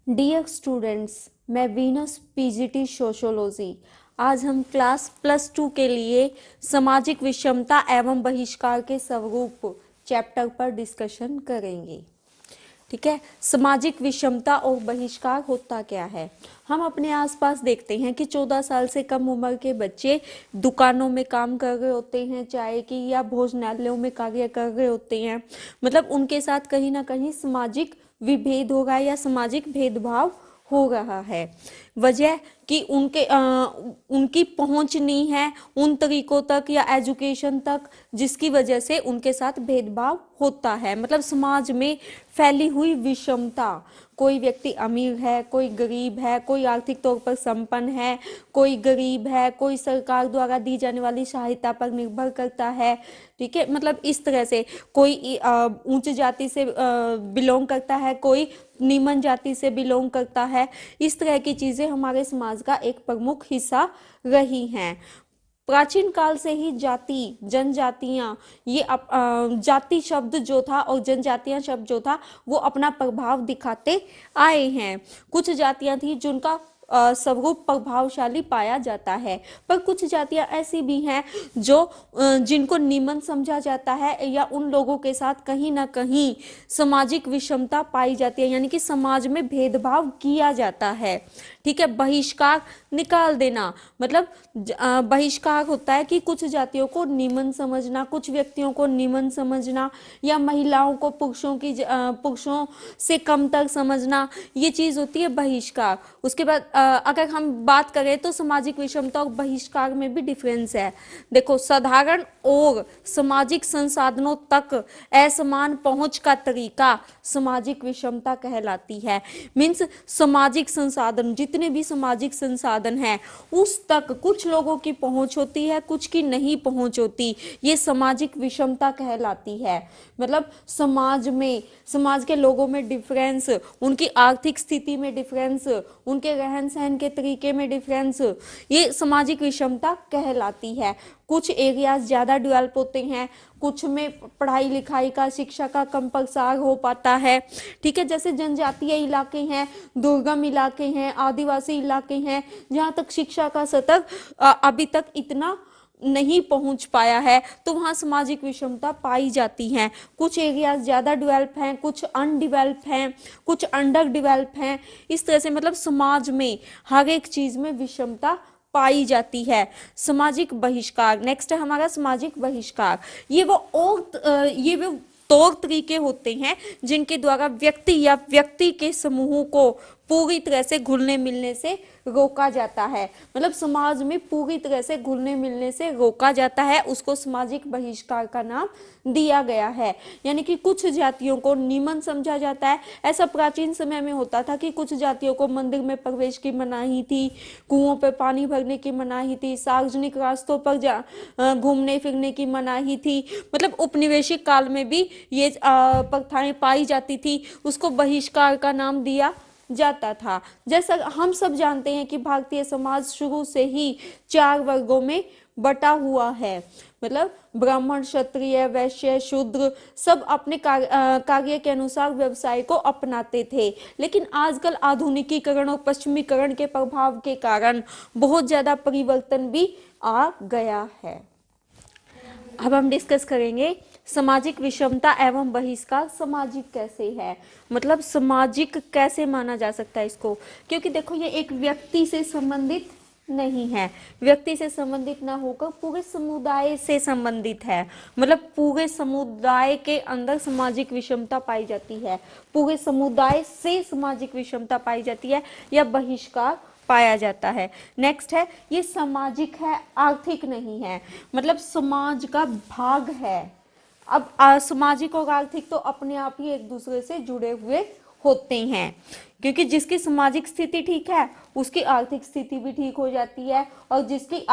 Dear students, मैं Venus PGT sociology. आज हम क्लास +2 के लिए सामाजिक विषमता एवं बहिष्कार के स्वरूप चैप्टर पर डिस्कशन करेंगे। ठीक है, सामाजिक विषमता और बहिष्कार होता क्या है। हम अपने आसपास देखते हैं कि 14 साल से कम उम्र के बच्चे दुकानों में काम कर रहे होते हैं, चाय की या भोजनालयों में कार्य कर रहे होते हैं। मतलब उनके साथ कहीं ना कहीं सामाजिक विभेद हो रहा है या सामाजिक भेदभाव हो रहा है। वजह कि उनकी पहुंच नहीं है उन तरीकों तक या एजुकेशन तक, जिसकी वजह से उनके साथ भेदभाव होता है। मतलब समाज में फैली हुई विषमता, कोई व्यक्ति अमीर है, कोई गरीब है, कोई आर्थिक तौर पर संपन्न है, कोई गरीब है, कोई सरकार द्वारा दी जाने वाली सहायता पर निर्भर करता है। ठीक है, मतलब इस तरह से कोई ऊंच जाति से बिलोंग करता है, कोई निम्न जाति से बिलोंग करता है। इस तरह की चीजें हमारे समाज का एक प्रमुख हिस्सा रही हैं। प्राचीन काल से ही जाति, जनजातियां, ये जाति शब्द जो था और जनजातियां शब्द जो था वो अपना प्रभाव दिखाते आए हैं। कुछ जातियां थी जिनका स्वरूप प्रभावशाली पाया जाता है, पर कुछ जातियां ऐसी भी हैं जो जिनको निम्न समझा जाता है या उन लोगों के साथ कहीं ना कहीं सामाजिक विषमता पाई जाती है, यानी कि समाज में भेदभाव किया जाता है। ठीक है, बहिष्कार निकाल देना, मतलब बहिष्कार होता है कि कुछ जातियों को निम्न समझना, कुछ व्यक्तियों को निम्न समझना, या महिलाओं को पुरुषों से कमतर समझना, ये चीज होती है बहिष्कार। उसके बाद अगर हम बात करें तो सामाजिक विषमता और बहिष्कार में भी डिफरेंस है। देखो, साधारण और सामाजिक संसाधनों तक असमान पहुंच का तरीका सामाजिक विषमता कहलाती है। मीन्स सामाजिक संसाधन, जितने भी सामाजिक संसाधन हैं उस तक कुछ लोगों की पहुंच होती है, कुछ की नहीं पहुंच होती, ये सामाजिक विषमता कहलाती है। मतलब समाज के लोगों में डिफरेंस, उनकी आर्थिक स्थिति में डिफरेंस, उनके रहन सहन के तरीके में डिफरेंस, ये सामाजिक विषमता कहलाती है। कुछ एरियाज ज़्यादा डेवलप होते हैं, कुछ में पढ़ाई लिखाई का, शिक्षा का कम प्रसार हो पाता है। ठीक है, जैसे जनजातीय इलाके हैं, दुर्गम इलाके हैं, आदिवासी इलाके हैं, जहाँ तक शिक्षा का स्तर अभी तक इतना नहीं पहुंच पाया है, तो वहाँ सामाजिक विषमता पाई जाती है। कुछ एरियाज ज़्यादा डेवलप हैं, कुछ अनडिवेल्प हैं, कुछ अंडर डेवलप हैं। इस तरह से मतलब समाज में हर एक चीज़ में विषमता पाई जाती है। सामाजिक बहिष्कार, नेक्स्ट है हमारा सामाजिक बहिष्कार। ये वो तौर तरीके होते हैं जिनके द्वारा व्यक्ति या व्यक्ति के समूहों को पूरी तरह से घुलने मिलने से रोका जाता है। मतलब समाज में पूरी तरह से घुलने मिलने से रोका जाता है, उसको सामाजिक बहिष्कार का नाम दिया गया है। यानी कि कुछ जातियों को निम्न समझा जाता है। ऐसा प्राचीन समय में होता था कि कुछ जातियों को मंदिर में प्रवेश की मनाही थी, कुओं पर पानी भरने की मनाही थी, सार्वजनिक रास्तों पर घूमने फिरने की मनाही थी। मतलब उपनिवेशिक काल में भी ये प्रथाएं पाई जाती थी, उसको बहिष्कार का नाम दिया जाता था। जैसा हम सब जानते हैं कि भारतीय समाज शुरू से ही 4 वर्गों में बटा हुआ है। मतलब ब्राह्मण, क्षत्रिय, वैश्य, शूद्र सब अपने कार्य के अनुसार व्यवसाय को अपनाते थे। लेकिन आजकल आधुनिकीकरण और पश्चिमीकरण के प्रभाव के कारण बहुत ज्यादा परिवर्तन भी आ गया है। अब हम डिस्कस करेंगे सामाजिक विषमता एवं बहिष्कार सामाजिक कैसे है, मतलब सामाजिक कैसे माना जा सकता है इसको। क्योंकि देखो, ये एक व्यक्ति से संबंधित नहीं है, व्यक्ति से संबंधित ना होकर पूरे समुदाय से संबंधित है। मतलब पूरे समुदाय के अंदर सामाजिक विषमता पाई जाती है, पूरे समुदाय से सामाजिक विषमता पाई जाती है या बहिष्कार पाया जाता है। नेक्स्ट है, ये सामाजिक है, आर्थिक नहीं है। मतलब समाज का भाग है। अब सामाजिक और आर्थिक तो अपने आप ही एक दूसरे से जुड़े हुए होते हैं, क्योंकि जिसकी सामाजिक स्थिति ठीक है उसकी आर्थिक स्थिति भी ठीक हो जाती है, और जिसकी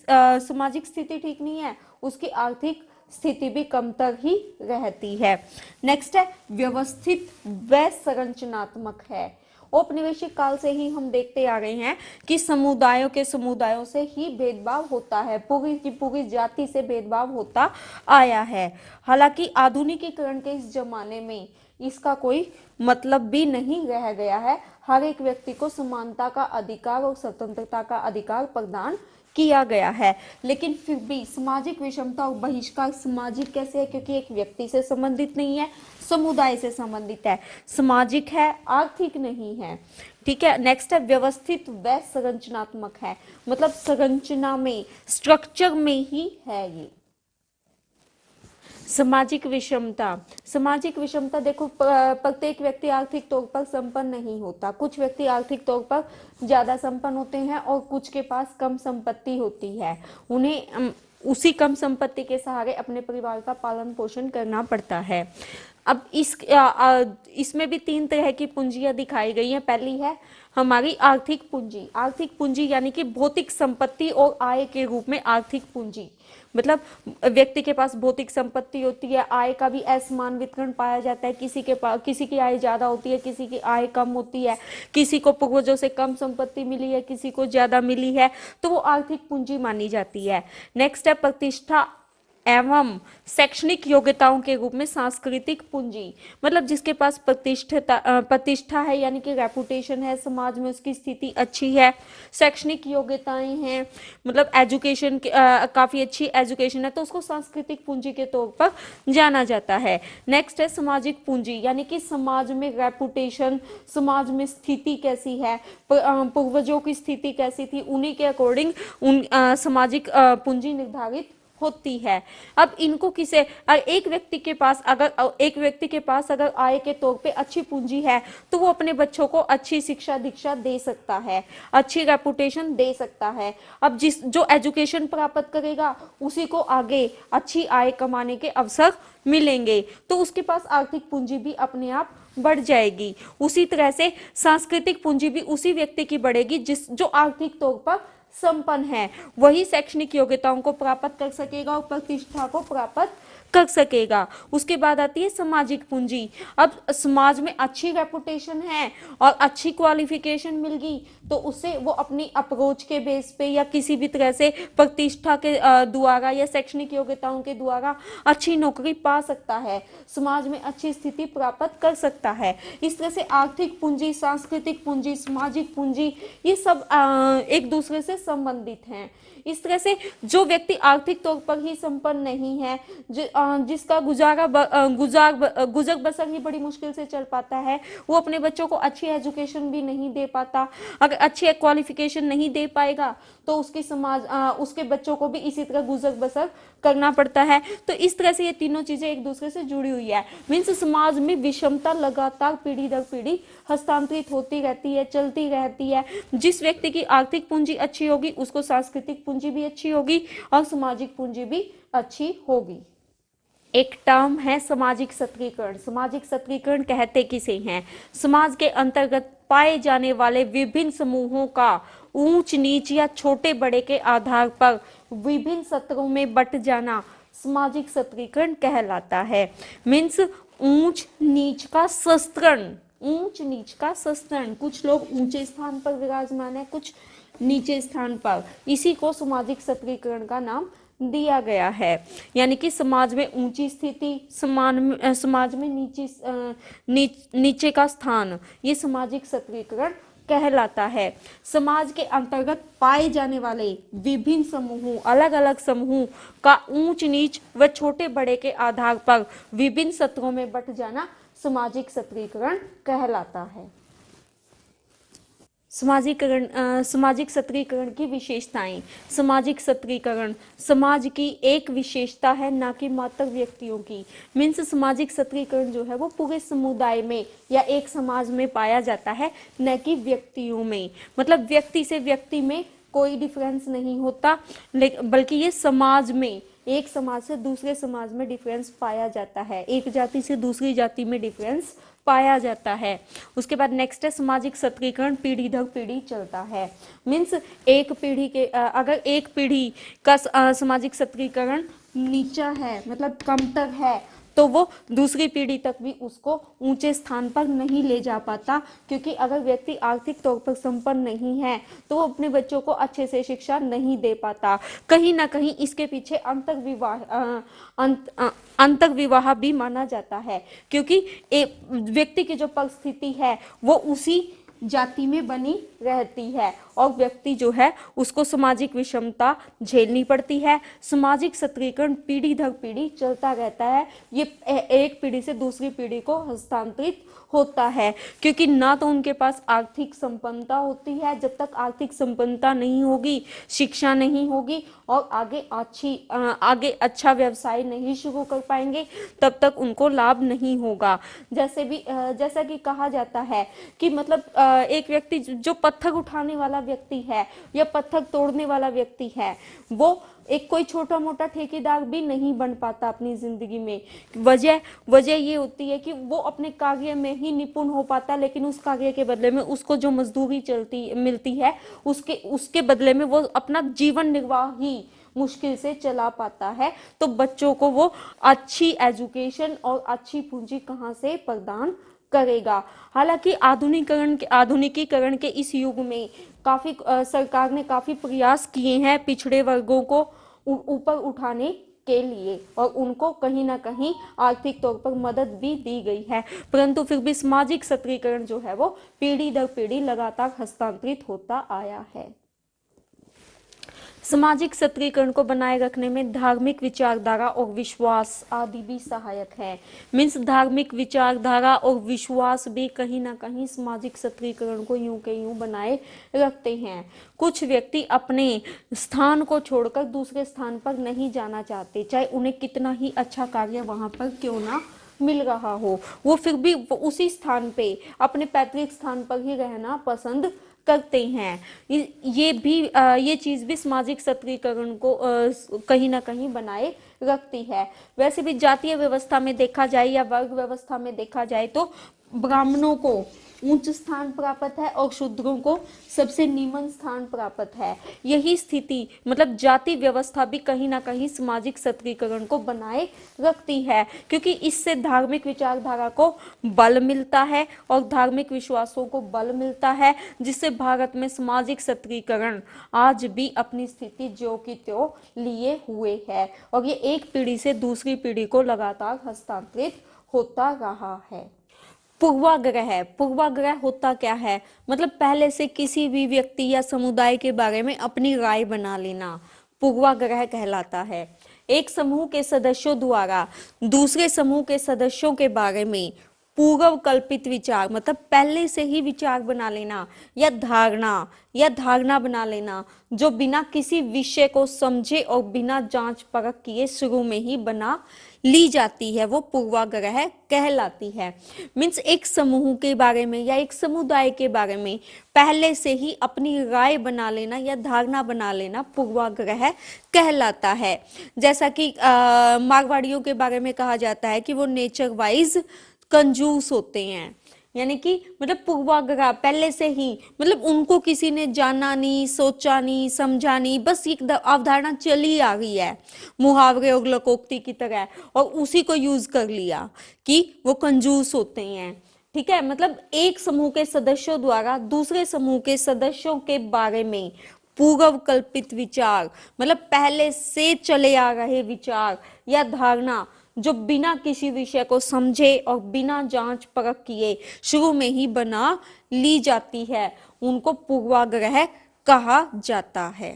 सामाजिक स्थिति ठीक नहीं है उसकी आर्थिक स्थिति भी कमतर ही रहती है। नेक्स्ट है, व्यवस्थित व संरचनात्मक है। औपनिवेशिक काल से ही हम देखते आ रहे हैं कि समुदायों से ही भेदभाव होता है, पूरी की पूरी जाति से भेदभाव होता आया है। हालांकि आधुनिकीकरण के इस जमाने में इसका कोई मतलब भी नहीं रह गया है। हर एक व्यक्ति को समानता का अधिकार और स्वतंत्रता का अधिकार प्रदान किया गया है। लेकिन फिर भी सामाजिक विषमता और बहिष्कार सामाजिक कैसे है, क्योंकि एक व्यक्ति से संबंधित नहीं है, समुदाय से संबंधित है, सामाजिक है, आर्थिक नहीं है। ठीक है, नेक्स्ट है व्यवस्थित व संरचनात्मक है, मतलब संरचना में, स्ट्रक्चर में ही है ये। सामाजिक विषमता, सामाजिक विषमता देखो, प्रत्येक व्यक्ति आर्थिक तौर पर संपन्न नहीं होता। कुछ व्यक्ति आर्थिक तौर पर ज्यादा संपन्न होते हैं और कुछ के पास कम संपत्ति होती है। उन्हें उसी कम संपत्ति के सहारे अपने परिवार का पालन पोषण करना पड़ता है। अब इसमें भी 3 तरह की पूंजियां दिखाई गई हैं। पहली है हमारी आर्थिक पूंजी। आर्थिक पूंजी यानी कि भौतिक संपत्ति और आय के रूप में आर्थिक पूंजी, मतलब व्यक्ति के पास भौतिक संपत्ति होती है, आय का भी असमान वितरण पाया जाता है। किसी के पास, किसी की आय ज्यादा होती है, किसी की आय कम होती है, किसी को पूर्वजों से कम संपत्ति मिली है, किसी को ज्यादा मिली है, तो वो आर्थिक पूंजी मानी जाती है। नेक्स्ट है प्रतिष्ठा एवं शैक्षणिक योग्यताओं के रूप में सांस्कृतिक पूंजी, मतलब जिसके पास प्रतिष्ठा है यानी कि रेपुटेशन है, समाज में उसकी स्थिति अच्छी है, शैक्षणिक योग्यताएं हैं, मतलब एजुकेशन काफी अच्छी एजुकेशन है, तो उसको सांस्कृतिक पूंजी के तौर पर जाना जाता है। नेक्स्ट है सामाजिक पूंजी, यानी कि समाज में रेपुटेशन, समाज में स्थिति कैसी है, पूर्वजों की स्थिति कैसी थी, उन्हीं के अकॉर्डिंग सामाजिक पूंजी निर्धारित होती है। अब इनको किसे, एक व्यक्ति के पास अगर आय के तौर पे अच्छी पूंजी है तो वो अपने बच्चों को अच्छी शिक्षा दीक्षा दे सकता है, अच्छी रेपुटेशन दे सकता है। अब जो एजुकेशन प्राप्त करेगा उसी को आगे अच्छी आय कमाने के अवसर मिलेंगे, तो उसके पास आर्थिक पूंजी भी अपने आप बढ़ जाएगी। उसी तरह से सांस्कृतिक पूंजी भी उसी व्यक्ति की बढ़ेगी जो आर्थिक तौर पर संपन्न है, वही शैक्षणिक योग्यताओं को प्राप्त कर सकेगा और प्रतिष्ठा को प्राप्त कर सकेगा। उसके बाद आती है सामाजिक पूंजी। अब समाज में अच्छी रेपुटेशन है और अच्छी क्वालिफिकेशन मिल गई तो उससे वो अपनी अप्रोच के बेस पे या किसी भी तरह से प्रतिष्ठा के द्वारा या शैक्षणिक योग्यताओं के द्वारा अच्छी नौकरी पा सकता है, समाज में अच्छी स्थिति प्राप्त कर सकता है। इस तरह से आर्थिक पूंजी, सांस्कृतिक पूंजी, सामाजिक पूंजी, ये सब एक दूसरे से संबंधित हैं। इस तरह से जो व्यक्ति आर्थिक तौर पर ही संपन्न नहीं है, जिसका गुजर बसर ही बड़ी मुश्किल से चल पाता है, वो अपने बच्चों को अच्छी एजुकेशन भी नहीं दे पाता। अगर अच्छी क्वालिफिकेशन नहीं दे पाएगा तो उसके बच्चों को भी इसी तरह गुजर बसर करना पड़ता है। तो इस तरह से ये तीनों चीजें एक दूसरे से जुड़ी हुई है। मीन्स समाज में विषमता लगातार पीढ़ी दर पीढ़ी हस्तांतरित होती रहती है, चलती रहती है। जिस व्यक्ति की आर्थिक पूंजी अच्छी होगी उसको सांस्कृतिक पूंजी भी अच्छी होगी और सामाजिक पूंजी भी अच्छी होगी। एक टर्म है सामाजिक सत्रीकरण। सामाजिक सत्रीकरण कहते किसे हैं? समाज के अंतर्गत पाए जाने वाले विभिन्न समूहों का ऊंच नीच या छोटे बड़े के आधार पर विभिन्न सत्रों में बंट जाना सामाजिक सत्रीकरण कहलाता है। मीन्स ऊंच नीच का सस्त्रण, ऊंच नीच का सस्त्रण, कुछ लोग ऊंचे स्थान पर विराजमान है, कुछ नीचे स्थान पर, इसी को सामाजिक सत्रीकरण का नाम दिया गया है। यानी कि समाज में ऊंची स्थिति, समाज में नीचे का स्थान, ये सामाजिक सत्रीकरण कहलाता है। समाज के अंतर्गत पाए जाने वाले विभिन्न समूहों, अलग अलग समूहों का ऊंच नीच व छोटे बड़े के आधार पर विभिन्न सत्रों में बंट जाना सामाजिक सत्रीकरण कहलाता है। सामाजिक सत्रीकरण की विशेषताएं। सामाजिक सत्रीकरण समाज की एक विशेषता है, ना कि मात्र व्यक्तियों की। मीन्स सामाजिक सत्रीकरण जो है वो पूरे समुदाय में या एक समाज में पाया जाता है, न कि व्यक्तियों में। मतलब व्यक्ति से व्यक्ति में कोई डिफरेंस नहीं होता, बल्कि ये समाज में, एक समाज से दूसरे समाज में डिफरेंस पाया जाता है, एक जाति से दूसरी जाति में डिफरेंस पाया जाता है। उसके बाद नेक्स्ट है सामाजिक सत्रीकरण पीढ़ी दर पीढ़ी चलता है। मीन्स एक पीढ़ी के अगर एक पीढ़ी का सामाजिक सत्रीकरण नीचा है, मतलब कमतर है, तो वो दूसरी पीढ़ी तक भी उसको ऊंचे स्थान पर नहीं ले जा पाता, क्योंकि अगर व्यक्ति आर्थिक तौर पर संपन्न नहीं है तो वो अपने बच्चों को अच्छे से शिक्षा नहीं दे पाता। कहीं ना कहीं इसके पीछे अंतः विवाह भी माना जाता है, क्योंकि एक व्यक्ति की जो परिस्थिति है वो उसी जाति में बनी रहती है और व्यक्ति जो है उसको सामाजिक विषमता झेलनी पड़ती है। सामाजिक सत्रीकरण पीढ़ी दर पीढ़ी चलता रहता है, ये एक पीढ़ी से दूसरी पीढ़ी को हस्तांतरित होता है, क्योंकि ना तो उनके पास आर्थिक संपन्नता होती है। जब तक आर्थिक संपन्नता नहीं होगी, शिक्षा नहीं होगी और आगे अच्छा व्यवसाय नहीं शुरू कर पाएंगे, तब तक उनको लाभ नहीं होगा। जैसा कि कहा जाता है कि मतलब एक व्यक्ति जो पत्थर उठाने वाला व्यक्ति है या पत्थर तोड़ने वाला व्यक्ति है, वो एक कोई छोटा मोटा ठेकेदार भी नहीं बन पाता अपनी जिंदगी में। वजह ये होती है कि वो अपने कार्य में ही निपुण हो पाता, लेकिन उस कार्य के बदले में उसको जो मजदूरी मिलती है उसके बदले में वो अपना जीवन निर्वाह ही मुश्किल से चला पाता है। तो बच्चों को वो अच्छी एजुकेशन और अच्छी पूंजी कहाँ से प्रदान करेगा। हालांकि आधुनिकीकरण के इस युग में काफी सरकार ने काफी प्रयास किए हैं पिछड़े वर्गों को ऊपर उठाने के लिए और उनको कहीं ना कहीं आर्थिक तौर पर मदद भी दी गई है, परंतु फिर भी सामाजिक सत्रीकरण जो है वो पीढ़ी दर पीढ़ी लगातार हस्तांतरित होता आया है। सामाजिक सत्रीकरण को बनाए रखने में धार्मिक विचारधारा और विश्वास आदि भी सहायक है। मीन्स धार्मिक विचारधारा और विश्वास भी कहीं ना कहीं सामाजिक सत्रीकरण को यूं के यूं बनाए रखते हैं। कुछ व्यक्ति अपने स्थान को छोड़कर दूसरे स्थान पर नहीं जाना चाहते, चाहे उन्हें कितना ही अच्छा कार्य वहां पर क्यों ना मिल रहा हो, वो फिर भी उसी स्थान पे अपने पैतृक स्थान पर ही रहना पसंद करते हैं। ये चीज भी सामाजिक सत्रीकरण को कहीं ना कहीं बनाए रखती है। वैसे भी जातीय व्यवस्था में देखा जाए या वर्ग व्यवस्था में देखा जाए तो ब्राह्मणों को उच्च स्थान प्राप्त है और शूद्रों को सबसे निम्न स्थान प्राप्त है। यही स्थिति मतलब जाति व्यवस्था भी कहीं ना कहीं सामाजिक सत्रीकरण को बनाए रखती है, क्योंकि इससे धार्मिक विचारधारा को बल मिलता है और धार्मिक विश्वासों को बल मिलता है, जिससे भारत में सामाजिक सत्रीकरण आज भी अपनी स्थिति ज्यों की त्यों लिए हुए है और ये एक पीढ़ी से दूसरी पीढ़ी को लगातार हस्तांतरित होता रहा है। पूर्वाग्रह होता क्या है? मतलब पहले से किसी भी व्यक्ति या समुदाय के बारे में अपनी राय बना लेना पूर्वाग्रह कहलाता है। एक समूह के सदस्यों द्वारा दूसरे समूह के सदस्यों के बारे में पूर्व कल्पित विचार मतलब पहले से ही विचार बना लेना या धारणा बना लेना जो बिना किसी विषय को समझे और बिना जांच परख किए शुरू में ही बना ली जाती है, वो पूर्वाग्रह कहलाती है। मीन्स एक समूह के बारे में या एक समुदाय के बारे में पहले से ही अपनी राय बना लेना या धारणा बना लेना पूर्वाग्रह कहलाता है। जैसा कि मारवाड़ियों के बारे में कहा जाता है कि वो नेचर वाइज कंजूस होते हैं, यानी कि मतलब पूर्वाग्रह पहले से ही मतलब उनको किसी ने जाना नहीं, सोचा नहीं, समझा नहीं, बस एक अवधारणा चली आ गई है मुहावरे और लोकोक्ति की तरह और उसी को यूज कर लिया कि वो कंजूस होते हैं। ठीक है, मतलब एक समूह के सदस्यों द्वारा दूसरे समूह के सदस्यों के बारे में पूर्व कल्पित विचार मतलब पहले से चले आ रहे विचार या धारणा जो बिना किसी विषय को समझे और बिना जांच परख किए शुरू में ही बना ली जाती है, उनको पूर्वाग्रह कहा जाता है।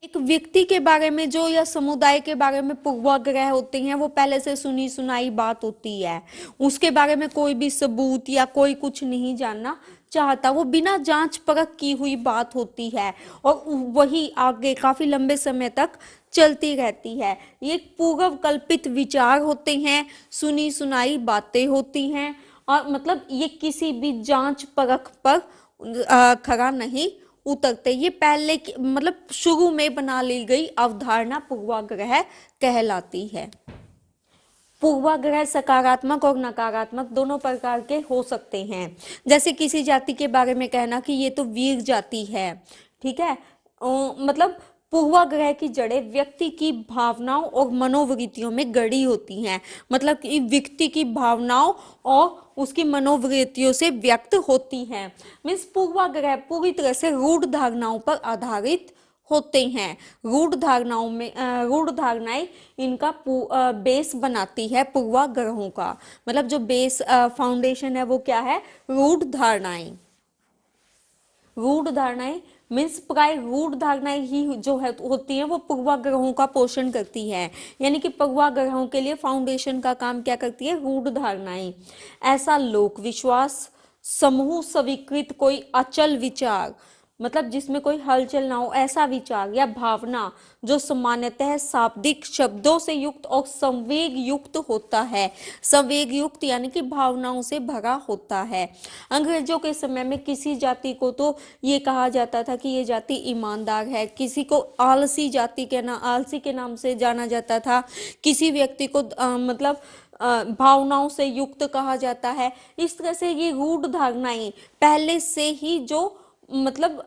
एक व्यक्ति के बारे में जो या समुदाय के बारे में पूर्वाग्रह होते हैं वो पहले से सुनी सुनाई बात होती है, उसके बारे में कोई भी सबूत या कोई कुछ नहीं जानना चाहता, वो बिना जांच परख की हुई बात होती है और वही आगे काफी लंबे समय तक चलती रहती है। ये पूर्व कल्पित विचार होते हैं, सुनी सुनाई बातें होती हैं और मतलब ये किसी भी जांच परख पर खरा नहीं उतरते। ये पहले मतलब शुरू में बना ली गई अवधारणा पूर्वाग्रह कहलाती है। पूर्वाग्रह सकारात्मक और नकारात्मक दोनों प्रकार के हो सकते हैं। जैसे किसी जाति के बारे में कहना कि ये तो वीर जाति है, ठीक है, मतलब पूर्वाग्रह की जड़ें व्यक्ति की भावनाओं और मनोवृत्तियों में गड़ी होती हैं। मतलब कि व्यक्ति की भावनाओं और उसकी मनोवृत्तियों से व्यक्त होती हैं। मीन्स पूर्वाग्रह पूरी तरह से रूढ़ धारणाओं पर आधारित होते हैं। रूढ़ धारणाएं इनका बेस बनाती है पूर्वाग्रहों का। मतलब जो बेस फाउंडेशन है वो क्या है? रूढ़ धारणाएं। रूढ़ धारणाएं मीन्स प्राय रूढ़ धारणाएं ही जो है होती हैं वो पूर्वाग्रहों का पोषण करती है। यानी कि पूर्वाग्रहों के लिए फाउंडेशन का काम क्या करती है? रूढ़ धारणाएं। ऐसा लोक विश्वास, समूह स्वीकृत कोई अचल विचार, मतलब जिसमें कोई हलचल ना हो, ऐसा विचार या भावना जो सामान्यतः शाब्दिक शब्दों से युक्त और संवेग युक्त होता है। संवेग युक्त यानी कि भावनाओं से भरा होता है। अंग्रेजों के समय में किसी जाति को तो ये कहा जाता था कि ये जाति ईमानदार है, किसी को आलसी के नाम से जाना जाता था, किसी व्यक्ति को मतलब भावनाओं से युक्त कहा जाता है। इस तरह से ये रूढ़ धारणाएं पहले से ही जो मतलब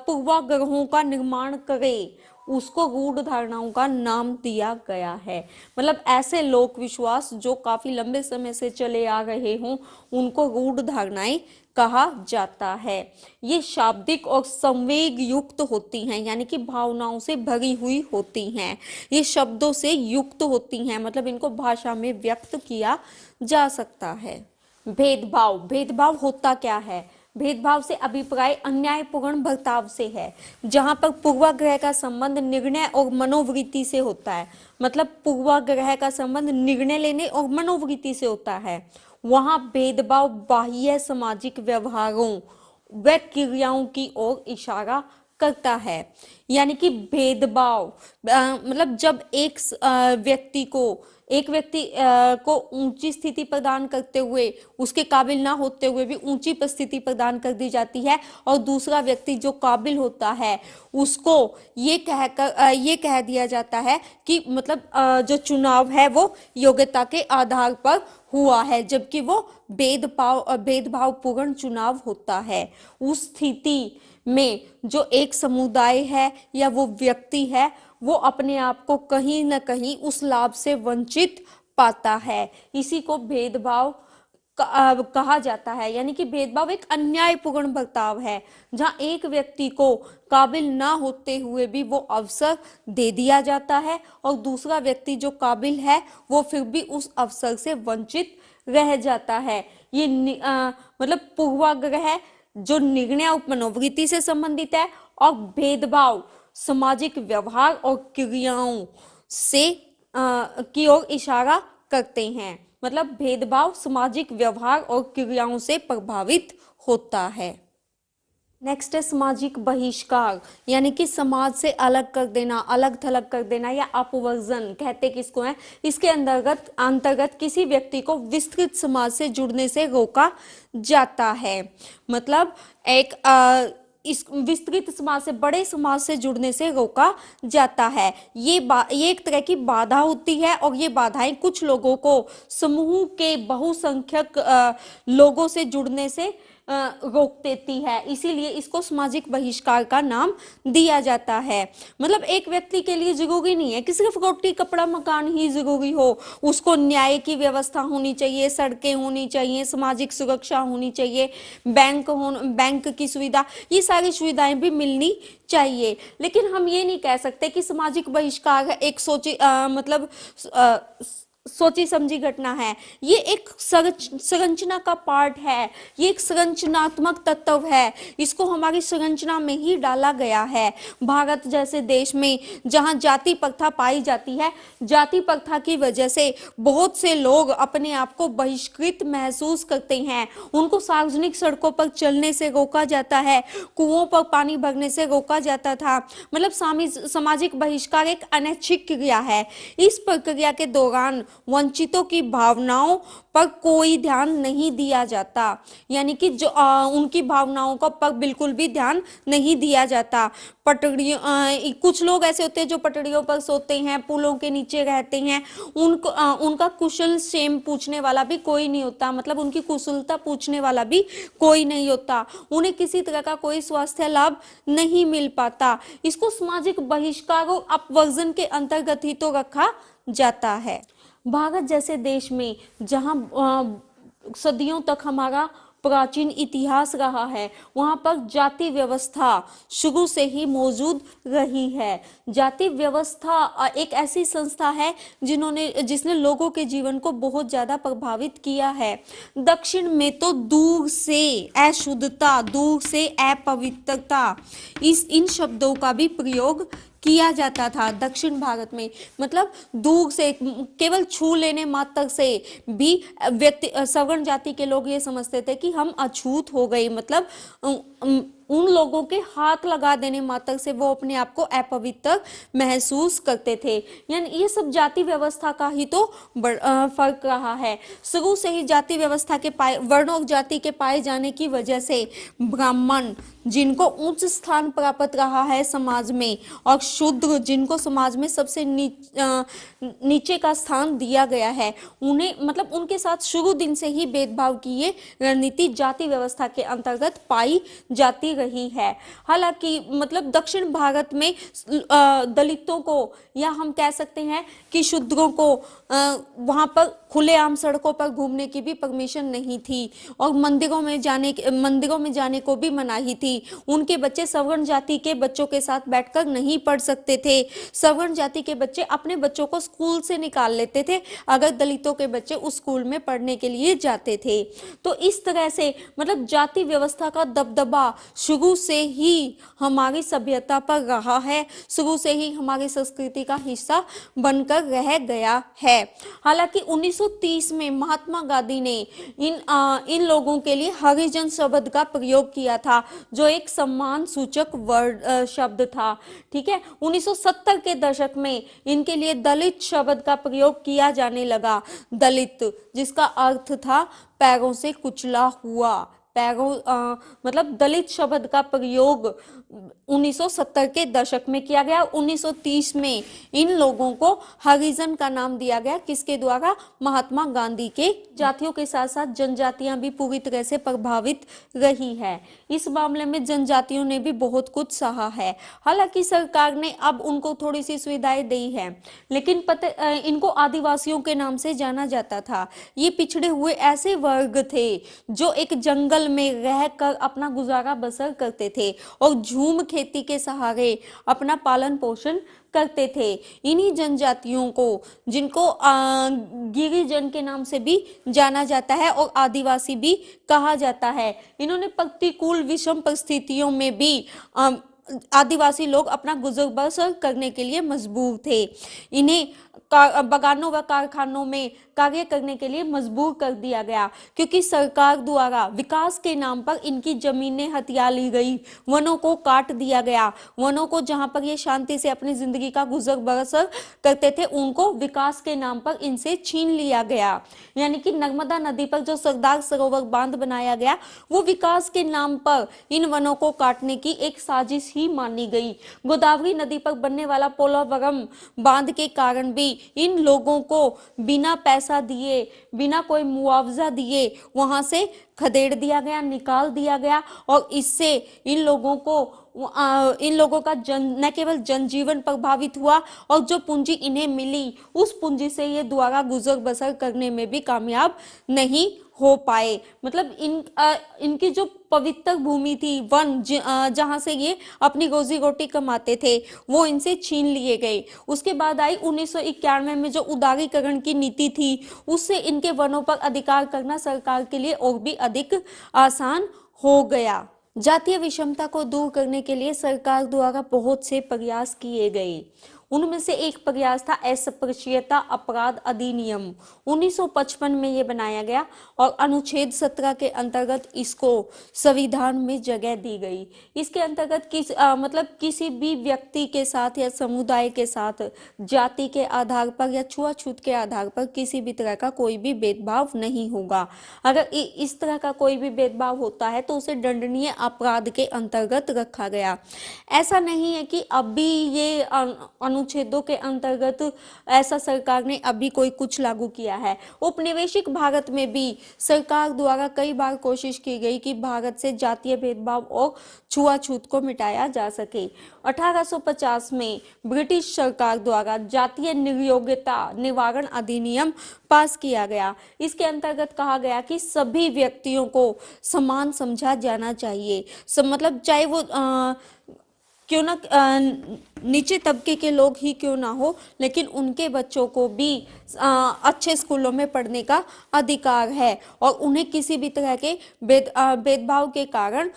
पूर्वाग्रहों का निर्माण करे उसको रूढ़ धारणाओं का नाम दिया गया है। मतलब ऐसे लोक विश्वास जो काफी लंबे समय से चले आ रहे हों उनको रूढ़ धारणाएं कहा जाता है। ये शाब्दिक और संवेग युक्त होती हैं, यानी कि भावनाओं से भरी हुई होती हैं। ये शब्दों से युक्त होती हैं, मतलब इनको भाषा में व्यक्त किया जा सकता है। भेदभाव होता क्या है? भेदभाव से अभिप्राय अन्यायपूर्ण बर्ताव से है। जहां पर पूर्वाग्रह का संबंध निर्णय और मनोवृत्ति से होता है, मतलब पूर्वाग्रह का संबंध निर्णय लेने और मनोवृत्ति से होता है, वहां भेदभाव बाह्य सामाजिक व्यवहारों व क्रियाओं की ओर इशारा करता है। यानी कि भेदभाव मतलब जब एक व्यक्ति को ऊंची स्थिति प्रदान करते हुए उसके काबिल ना होते हुए भी ऊंची स्थिति प्रदान कर दी जाती है, और दूसरा व्यक्ति जो काबिल होता है उसको ये कह दिया जाता है कि मतलब जो चुनाव है वो योग्यता के आधार पर हुआ है, जबकि वो भेदभाव पूर्ण चुनाव होता है। उस स्थिति में जो एक समुदाय है या वो व्यक्ति है वो अपने आप को कहीं ना कहीं उस लाभ से वंचित पाता है। इसी को भेदभाव कहा जाता है। यानी कि भेदभाव एक अन्यायपूर्ण बर्ताव है जहां एक व्यक्ति को काबिल ना होते हुए भी वो अवसर दे दिया जाता है और दूसरा व्यक्ति जो काबिल है वो फिर भी उस अवसर से वंचित रह जाता है। ये मतलब पूर्वाग्रह जो निर्णय और मनोवृत्ति से संबंधित है, और भेदभाव सामाजिक व्यवहार और क्रियाओं से की ओर इशारा करते हैं। मतलब भेदभाव सामाजिक व्यवहार और क्रियाओं से प्रभावित होता है। नेक्स्ट है सामाजिक बहिष्कार, यानी कि समाज से अलग कर देना, अलग थलग कर देना या अपवर्जन कहते किसको है। इसके अंतर्गत किसी व्यक्ति को विस्तृत समाज से जुड़ने से रोका जाता है। मतलब एक इस विस्तृत समाज से, बड़े समाज से जुड़ने से रोका जाता है। ये एक तरह की बाधा होती है, और ये बाधाएं कुछ लोगों को समूह के बहुसंख्यक लोगों से जुड़ने से रोक देती है, इसीलिए इसको सामाजिक बहिष्कार का नाम दिया जाता है। मतलब एक व्यक्ति के लिए जरूरी नहीं है कि सिर्फ रोटी कपड़ा मकान ही जरूरी हो, उसको न्याय की व्यवस्था होनी चाहिए, सड़कें होनी चाहिए, सामाजिक सुरक्षा होनी चाहिए, बैंक की सुविधा, ये सारी सुविधाएं भी मिलनी चाहिए। लेकिन हम ये नहीं कह सकते कि सामाजिक बहिष्कार एक सोची समझी घटना है। ये एक संरचना का पार्ट है, ये एक संरचनात्मक तत्व है, इसको हमारी संरचना में ही डाला गया है। भारत जैसे देश में जहां जाति प्रथा पाई जाती है, जाति प्रथा की वजह से बहुत से लोग अपने आप को बहिष्कृत महसूस करते हैं। उनको सार्वजनिक सड़कों पर चलने से रोका जाता है, कुओं पर पानी भरने से रोका जाता था। मतलब सामाजिक बहिष्कार एक अनैच्छिक क्रिया है। इस प्रक्रिया के दौरान वंचितों की भावनाओं पर कोई ध्यान नहीं दिया जाता, यानी कि जो उनकी भावनाओं का पर बिल्कुल भी ध्यान नहीं दिया जाता। पटरियों कुछ लोग ऐसे होते हैं जो पटरियों पर सोते हैं, पुलों के नीचे रहते हैं, उनका कुशल क्षेम पूछने वाला भी कोई नहीं होता, मतलब उनकी कुशलता पूछने वाला भी कोई नहीं होता, उन्हें किसी तरह का कोई स्वास्थ्य लाभ नहीं मिल पाता। इसको सामाजिक बहिष्कार और अपवर्जन के अंतर्गत ही तो रखा जाता है। भारत जैसे देश में जहां सदियों तक हमारा प्राचीन इतिहास रहा है, वहां पर जाति व्यवस्था शुरू से ही मौजूद रही है। जाति व्यवस्था एक ऐसी संस्था है जिसने लोगों के जीवन को बहुत ज्यादा प्रभावित किया है। दक्षिण में तो दूर से अशुद्धता, दूर से अपवित्रता, इन शब्दों का भी प्रयोग किया जाता था दक्षिण भारत में। मतलब दूर से केवल छू लेने मात्र से भी व्यक्ति सवर्ण जाति के लोग ये समझते थे कि हम अछूत हो गए, मतलब उन लोगों के हाथ लगा देने मात्र से वो अपने आप को अपवित्र महसूस करते थे। यानी ये सब जाति व्यवस्था का ही तो फर्क रहा है। शुरू से ही जाति व्यवस्था के वर्ण और जाति के पाए जाने की वजह से ब्राह्मण जिनको उच्च स्थान प्राप्त रहा है समाज में, और शूद्र जिनको समाज में सबसे नीचे का स्थान दिया गया है, उन्हें मतलब उनके साथ शुरू दिन से ही भेदभाव की ये रणनीति जाति व्यवस्था के अंतर्गत पाई जाती रही है। हालांकि मतलब दक्षिण भारत में दलितों को, या हम कह सकते हैं कि शूद्रों को वहां पर खुलेआम सड़कों पर घूमने की भी परमिशन नहीं थी, और मंदिरों में जाने को भी मनाही थी। उनके बच्चे सवर्ण जाति के बच्चों के साथ बैठकर नहीं पढ़ सकते थे। सवर्ण जाति के बच्चे अपने बच्चों को स्कूल से निकाल लेते थे अगर दलितों के बच्चे उस स्कूल में पढ़ने के लिए जाते थे। तो इस तरह से मतलब जाति व्यवस्था का दबदबा शुरू से ही हमारी सभ्यता पर रहा है, शुरू से ही हमारी संस्कृति का हिस्सा बनकर रह गया है। हालांकि 1930 में महात्मा गांधी ने इन लोगों के लिए हरिजन शब्द का प्रयोग किया था, जो एक सम्मान सूचक वर्ड शब्द था। ठीक है, 1970 के दशक में इनके लिए दलित शब्द का प्रयोग किया जाने लगा। दलित जिसका अर्थ था पैरों से कुचला हुआ, मतलब दलित शब्द का प्रयोग 1970 के दशक में किया गया। 1930 में इन लोगों को हरिजन का नाम दिया गया, किसके द्वारा? महात्मा गांधी के। जातियों के साथ साथ जनजातियां भी पूरी तरह से प्रभावित रही है। इस मामले में जनजातियों ने भी बहुत कुछ सहा है। हालांकि सरकार ने अब उनको थोड़ी सी सुविधाएं दी है, लेकिन इनको आदिवासियों के नाम से जाना जाता था। ये पिछड़े हुए ऐसे वर्ग थे जो एक जंगल में रहकर अपना गुजारा बसर करते थे और झूम खेती के सहारे अपना पालन पोषण करते थे। इन्हीं जनजातियों को, जिनको गिरिजन के नाम से भी जाना जाता है और आदिवासी भी कहा जाता है, इन्होंने प्रतिकूल विषम परिस्थितियों में भी आदिवासी लोग अपना गुजर बसर करने के लिए मजबूर थे। इन्हें बगानों व कारखानों में कार्य करने के लिए मजबूर कर दिया गया, क्योंकि सरकार द्वारा विकास के नाम पर इनकी जमीनें हथिया ली गई, वनों को काट दिया गया। वनों को जहां पर ये शांति से अपनी जिंदगी का गुजर बसर करते थे, उनको विकास के नाम पर इनसे छीन लिया गया। यानी कि नर्मदा नदी पर जो सरदार सरोवर बांध बनाया गया, वो विकास के नाम पर इन वनों को काटने की एक साजिश ही मानी गई। गोदावरी नदी पर बनने वाला पोलावरम बांध के कारण भी इन लोगों को बिना पैसा दिए, बिना कोई मुआवजा दिए वहां से खदेड़ दिया गया, निकाल दिया गया, और इससे इन लोगों का न केवल जनजीवन प्रभावित हुआ, और जो पूंजी इन्हें मिली उस पूंजी से ये द्वारा गुजर बसर करने में भी कामयाब नहीं हो पाए। मतलब इनकी जो पवित्र भूमि थी, वन जहां से ये अपनी रोजी रोटी कमाते थे, वो इनसे छीन लिए गए। उसके बाद आई 1991 में जो उदारीकरण की नीति थी, उससे इनके वनों पर अधिकार करना सरकार के लिए और भी अधिक आसान हो गया। जातीय विषमता को दूर करने के लिए सरकार द्वारा बहुत से प्रयास किए गए। उनमें से एक प्रयास था अस्पृश्यता अपराध अधिनियम। 1955 में ये बनाया गया और अनुच्छेद 17 के अंतर्गत इसको संविधान में जगह दी गई। इसके अंतर्गत मतलब किसी भी व्यक्ति के साथ या समुदाय के साथ जाति के आधार पर या छुआछूत के आधार पर किसी भी तरह का कोई भी भेदभाव नहीं होगा। अगर इस तरह का कोई भी भेदभाव होता है तो उसे दंडनीय अपराध के अंतर्गत रखा गया। ऐसा नहीं है कि अभी ये अनुच्छेदों के अंतर्गत ऐसा सरकार ने अभी कोई कुछ लागू किया है। उपनिवेशिक भारत में भी सरकार द्वारा कई बार कोशिश की गई कि भारत से जातीय भेदभाव और छुआछूत को मिटाया जा सके। 1850 में ब्रिटिश सरकार द्वारा जातीय निर्योग्यता निवारण अधिनियम पास किया गया। इसके अंतर्गत कहा गया कि सभी व्यक्तियों को समान समझा जाना चाहिए। मतलब चाहे वो क्यों ना नीचे तबके के लोग ही क्यों ना हो, लेकिन उनके बच्चों को भी अच्छे स्कूलों में पढ़ने का अधिकार है और उन्हें किसी भी तरह के भेदभाव के कारण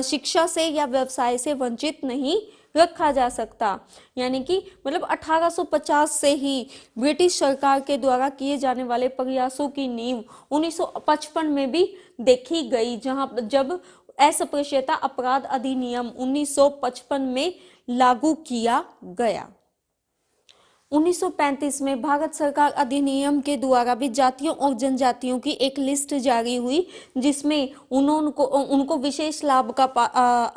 शिक्षा से या व्यवसाय से वंचित नहीं रखा जा सकता। यानी कि मतलब 1850 से ही ब्रिटिश सरकार के द्वारा किए जाने वाले प्रयासों की नींव 1955 में भी देखी गई, जब अस्पृश्यता अपराध अधिनियम 1955 में लागू किया गया। 1935 में भारत सरकार अधिनियम के द्वारा भी जातियों और जनजातियों की एक लिस्ट जारी हुई, जिसमें उनको विशेष लाभ का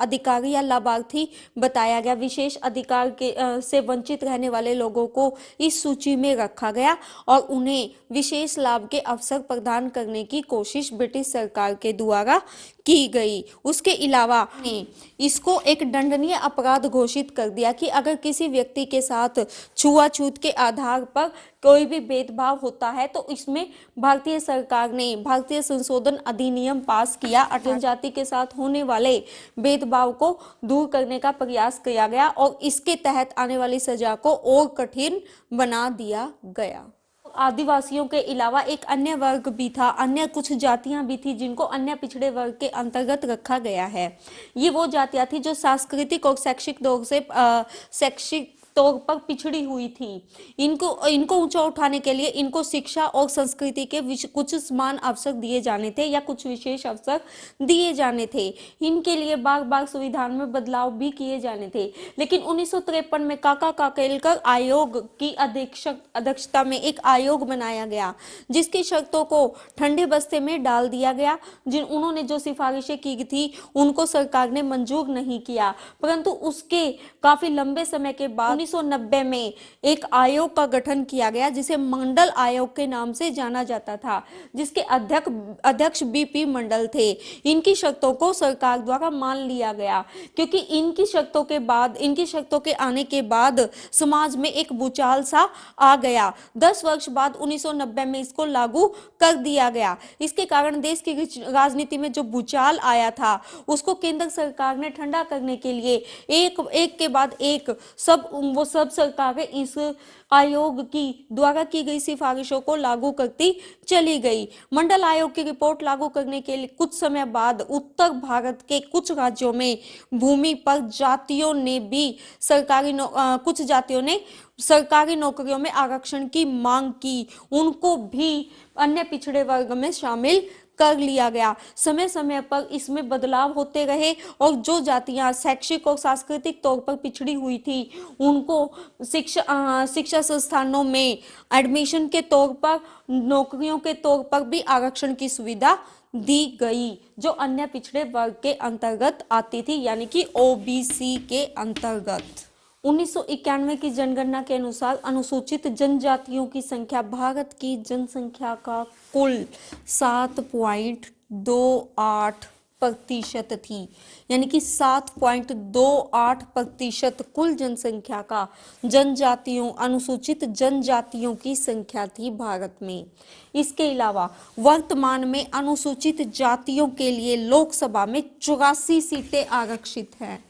अधिकारी या लाभार्थी बताया गया। विशेष अधिकार के से वंचित रहने वाले लोगों को इस सूची में रखा गया और उन्हें विशेष लाभ के अवसर प्रदान करने की कोशिश ब्रिटिश सरकार के द्वारा की गई। उसके अलावा इसको एक दंडनीय अपराध घोषित कर दिया कि अगर किसी व्यक्ति के साथ छुआछूत के आधार पर कोई भी भेदभाव होता है तो इसमें भारतीय सरकार ने भारतीय संशोधन अधिनियम पास किया। जनजाति के साथ होने वाले भेदभाव को दूर करने का प्रयास किया गया और इसके तहत आने वाली सजा को और कठिन बना दिया गया। आदिवासियों के अलावा एक अन्य वर्ग भी था, अन्य कुछ जातियां भी थी जिनको अन्य पिछड़े वर्ग के अंतर्गत रखा गया है। ये वो जातियां थी जो सांस्कृतिक और शैक्षिक तौर पर पिछड़ी हुई थी। इनको ऊंचा उठाने के लिए इनको शिक्षा और संस्कृति के कुछ समान अवसर दिए जाने थे या कुछ विशेष अवसर दिए जाने थे। इनके लिए बार बार संविधान में बदलाव भी किए जाने थे। लेकिन 1953 में काका काकोलकर आयोग की अध्यक्षता में एक आयोग बनाया गया, जिसकी शर्तों को ठंडे बस्ते में डाल दिया गया। उन्होंने जो सिफारिशें की थी उनको सरकार ने मंजूर नहीं किया, परंतु उसके काफी लंबे समय के बाद 1990 में एक आयोग का गठन किया गया जिसे मंडल आयोग के नाम से जाना जाता था, जिसके अध्यक्ष बीपी मंडल थे। इनकी शर्तों को सरकार द्वारा मान लिया गया क्योंकि इनकी शर्तों के आने के बाद समाज में एक भूचाल सा आ गया। 10 वर्ष बाद 1990 में इसको लागू कर दिया गया। इसके कारण देश की राजनीति में जो भूचाल आया था उसको केंद्र सरकार ने ठंडा करने के लिए एक के बाद एक सब सरकारें इस आयोग की द्वारा की गई सिफारिशों को लागू करती चली गई। मंडल आयोग की रिपोर्ट लागू करने के लिए कुछ समय बाद उत्तर भारत के कुछ राज्यों में भूमि पर कुछ जातियों ने सरकारी नौकरियों में आरक्षण की मांग की। उनको भी अन्य पिछड़े वर्ग में शामिल कर लिया गया। समय समय पर इसमें बदलाव होते रहे और जो जातियां शैक्षिक और सांस्कृतिक तौर पर पिछड़ी हुई थी उनको शिक्षा संस्थानों में एडमिशन के तौर पर, नौकरियों के तौर पर भी आरक्षण की सुविधा दी गई, जो अन्य पिछड़े वर्ग के अंतर्गत आती थी, यानी कि ओबीसी के अंतर्गत। 1991 की जनगणना के अनुसार अनुसूचित जनजातियों की संख्या भारत की जनसंख्या का कुल 7.28% थी, यानी कि 7.28% कुल जनसंख्या का अनुसूचित जनजातियों की संख्या थी भारत में। इसके अलावा वर्तमान में अनुसूचित जातियों के लिए लोकसभा में 84 सीटें आरक्षित हैं।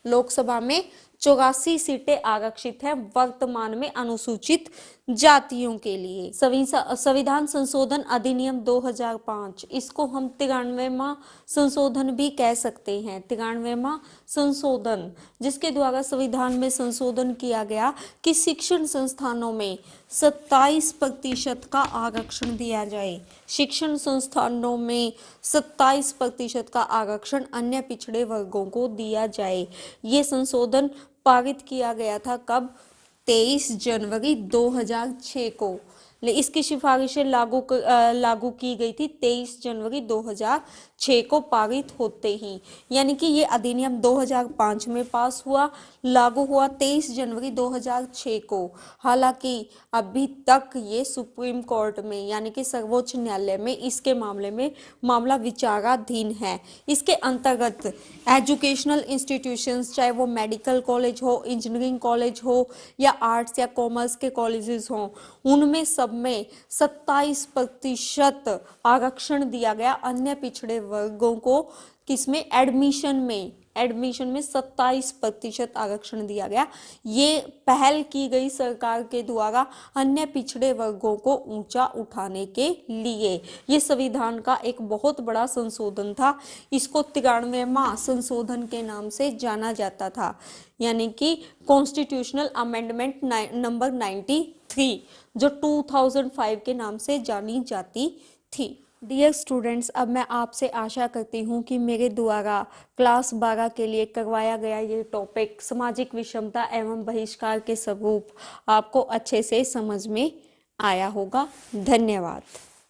लोकसभा में 84 सीटें आरक्षित हैं वर्तमान में अनुसूचित जातियों के लिए। संविधान संशोधन अधिनियम 2005, इसको हम 93वां संशोधन भी कह सकते हैं। 93वां संशोधन, जिसके द्वारा संविधान में संशोधन किया गया कि शिक्षण संस्थानों में 27% का आरक्षण दिया जाए। शिक्षण संस्थानों में 27% का आरक्षण अन्य पिछड़े वर्गों को दिया जाए। ये संशोधन पारित किया गया था कब? 23 जनवरी 2006 को। इसकी सिफारिशें लागू की गई थी 23 जनवरी 2006 को पारित होते ही, यानी कि ये अधिनियम 2005 में पास हुआ, लागू हुआ 23 जनवरी 2006 को। हालांकि अभी तक ये सुप्रीम कोर्ट में यानी कि सर्वोच्च न्यायालय में इसके मामले में मामला विचाराधीन है। इसके अंतर्गत एजुकेशनल इंस्टीट्यूशंस, चाहे वो मेडिकल कॉलेज हो, इंजीनियरिंग कॉलेज हो या आर्ट्स या कॉमर्स के कॉलेजेस हों, उनमें सब में 27% आरक्षण दिया गया अन्य पिछड़े वर्गों को। किसमें? एडमिशन में 27% आरक्षण दिया गया। ये पहल की गई सरकार के द्वारा अन्य पिछड़े वर्गों को ऊंचा उठाने के लिए। ये संविधान का एक बहुत बड़ा संशोधन था। इसको 93वां संशोधन के नाम से जाना जाता था, यानी कि कॉन्स्टिट्यूशनल अमेंडमेंट नंबर 93, जो 2005 के नाम से जानी जाती थी। डियर स्टूडेंट्स, अब मैं आपसे आशा करती हूँ कि मेरे द्वारा क्लास 12 के लिए करवाया गया ये टॉपिक सामाजिक विषमता एवं बहिष्कार के स्वरूप आपको अच्छे से समझ में आया होगा। धन्यवाद।